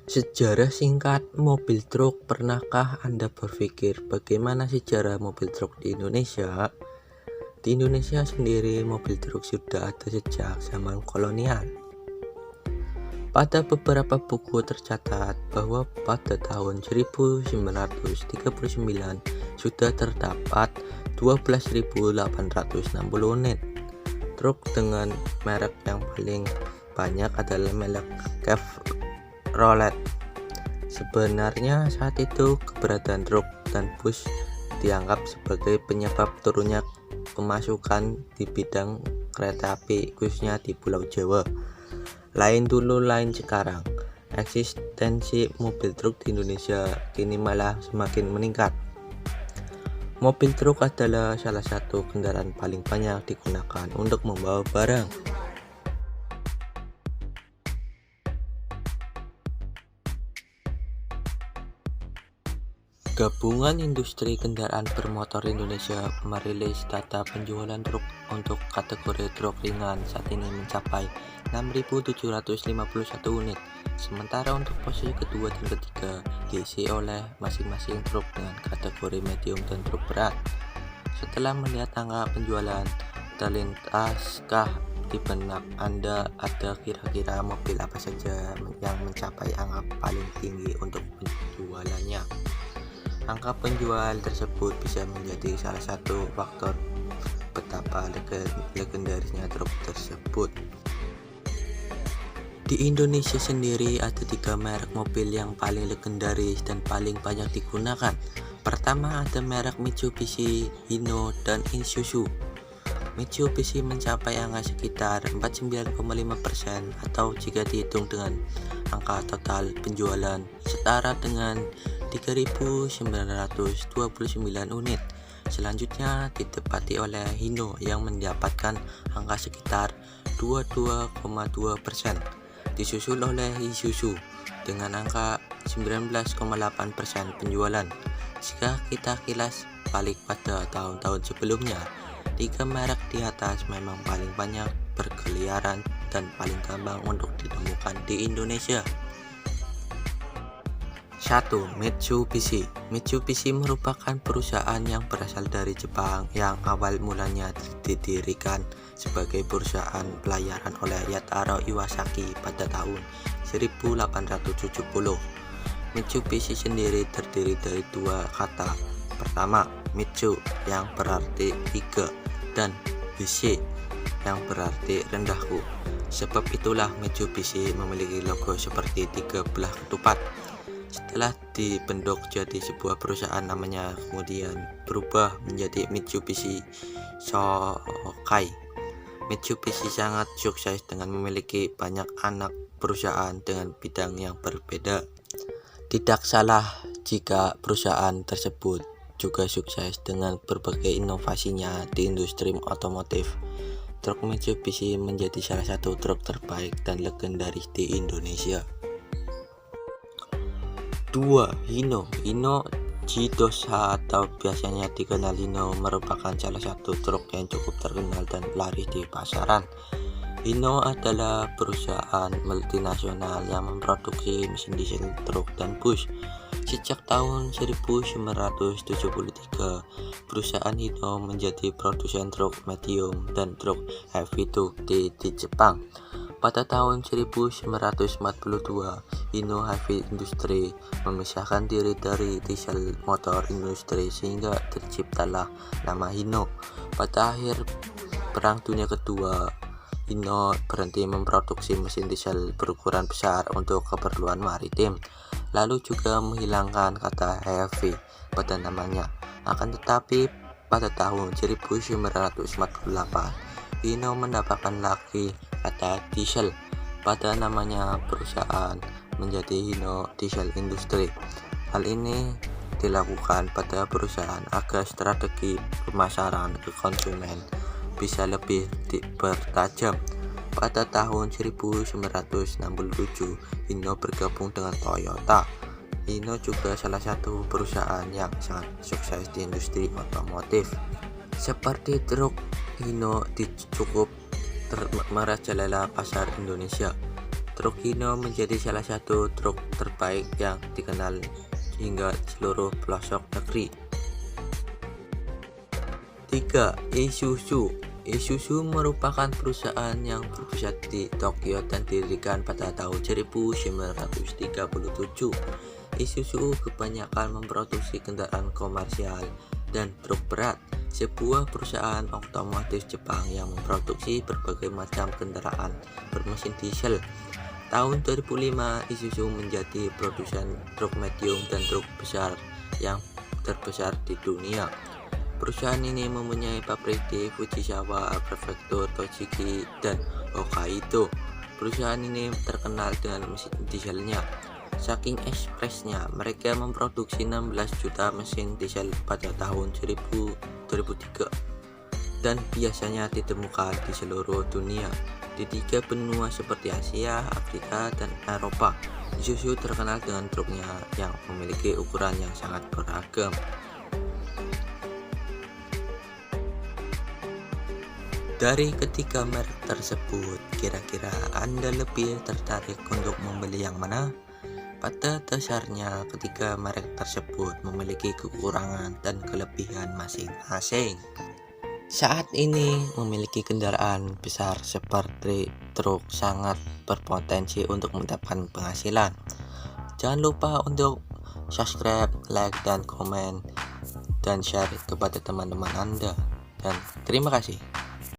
Sejarah singkat mobil truk. Pernahkah Anda berpikir bagaimana sejarah mobil truk di Indonesia? Di Indonesia sendiri, mobil truk sudah ada sejak zaman kolonial. Pada beberapa buku tercatat bahwa pada tahun 1939 sudah terdapat 12.860 unit truk dengan merek yang paling banyak adalah merek Chevrolet. Sebenarnya saat itu keberadaan truk dan bus dianggap sebagai penyebab turunnya pemasukan di bidang kereta api, khususnya di Pulau Jawa. Lain dulu, lain sekarang. Eksistensi mobil truk di Indonesia kini malah semakin meningkat. Mobil truk adalah salah satu kendaraan paling banyak digunakan untuk membawa barang. Gabungan Industri Kendaraan Bermotor Indonesia merilis data penjualan truk untuk kategori truk ringan saat ini mencapai 6.751 unit, sementara untuk posisi kedua dan ketiga diisi oleh masing-masing truk dengan kategori medium dan truk berat. Setelah melihat angka penjualan, terlintaskah di benak Anda ada kira-kira mobil apa saja yang mencapai angka paling tinggi untuk penjualannya? Angka penjual tersebut bisa menjadi salah satu faktor betapa legendarisnya truk tersebut. Di Indonesia sendiri ada 3 merek mobil yang paling legendaris dan paling banyak digunakan. Pertama ada merek Mitsubishi, Hino, dan Isuzu. Mitsubishi mencapai angka sekitar 49,5% atau jika dihitung dengan angka total penjualan setara dengan 3.929 unit. Selanjutnya ditepati oleh Hino yang mendapatkan angka sekitar 22,2%. Disusul oleh Isuzu dengan angka 19,8% penjualan. Jika kita kilas balik pada tahun-tahun sebelumnya, 3 merek di atas memang paling banyak berkeliaran dan paling gampang untuk ditemukan di Indonesia. 1. Mitsubishi. Mitsubishi merupakan perusahaan yang berasal dari Jepang yang awal mulanya didirikan sebagai perusahaan pelayaran oleh Yataro Iwasaki pada tahun 1870. Mitsubishi sendiri terdiri dari 2 kata. Pertama, Mitsu yang berarti 3 dan Bishi yang berarti rendahku. Sebab itulah Mitsubishi memiliki logo seperti 3 belah ketupat. Setelah dibentuk jadi sebuah perusahaan, namanya kemudian berubah menjadi Mitsubishi Shokai. Mitsubishi sangat sukses dengan memiliki banyak anak perusahaan dengan bidang yang berbeda. Tidak salah jika perusahaan tersebut juga sukses dengan berbagai inovasinya di industri otomotif. Truk Mitsubishi menjadi salah satu truk terbaik dan legendaris di Indonesia. 2. Hino. Hino G2H atau biasanya dikenal Hino merupakan salah satu truk yang cukup terkenal dan laris di pasaran. Hino adalah perusahaan multinasional yang memproduksi mesin diesel, truk, dan bus. Sejak tahun 1973, perusahaan Hino menjadi produsen truk medium dan truk heavy duty di Jepang. Pada tahun 1942, Hino Heavy Industry memisahkan diri dari Diesel Motor Industry sehingga terciptalah nama Hino. Pada akhir Perang Dunia Kedua, Hino berhenti memproduksi mesin diesel berukuran besar untuk keperluan maritim, lalu juga menghilangkan kata heavy pada namanya. Akan tetapi pada tahun 1948, Hino mendapatkan lagi kata diesel pada namanya, perusahaan menjadi Hino Diesel Industry. Hal ini dilakukan pada perusahaan agar strategi pemasaran ke konsumen bisa lebih dipertajam. Pada tahun 1967, Hino bergabung dengan Toyota. Hino juga salah satu perusahaan yang sangat sukses di industri otomotif. Seperti truk, Hino cukup merajalela pasar Indonesia. Truk Hino menjadi salah satu truk terbaik terbaik yang dikenal hingga seluruh pelosok negeri. 3. Isuzu. Isuzu merupakan perusahaan yang berpusat di Tokyo dan didirikan pada tahun 1937. Isuzu kebanyakan memproduksi kendaraan komersial dan truk berat, sebuah perusahaan otomotif Jepang yang memproduksi berbagai macam kendaraan bermesin diesel. Tahun 2005, Isuzu menjadi produsen truk medium dan truk besar yang terbesar di dunia. Perusahaan ini mempunyai pabrik di Fujisawa, Prefektur Tochigi, dan Hokkaido. Perusahaan ini terkenal dengan mesin dieselnya. Saking ekspresnya, mereka memproduksi 16 juta mesin diesel pada tahun 2003 dan biasanya ditemukan di seluruh dunia di 3 benua seperti Asia, Afrika, dan Eropa. Isuzu terkenal dengan truknya yang memiliki ukuran yang sangat beragam. Dari ketiga merek tersebut, kira-kira Anda lebih tertarik untuk membeli yang mana? Pada dasarnya, ketiga merek tersebut memiliki kekurangan dan kelebihan masing-masing. Saat ini, memiliki kendaraan besar seperti truk sangat berpotensi untuk mendapatkan penghasilan. Jangan lupa untuk subscribe, like, dan komen, dan share kepada teman-teman Anda. Dan terima kasih.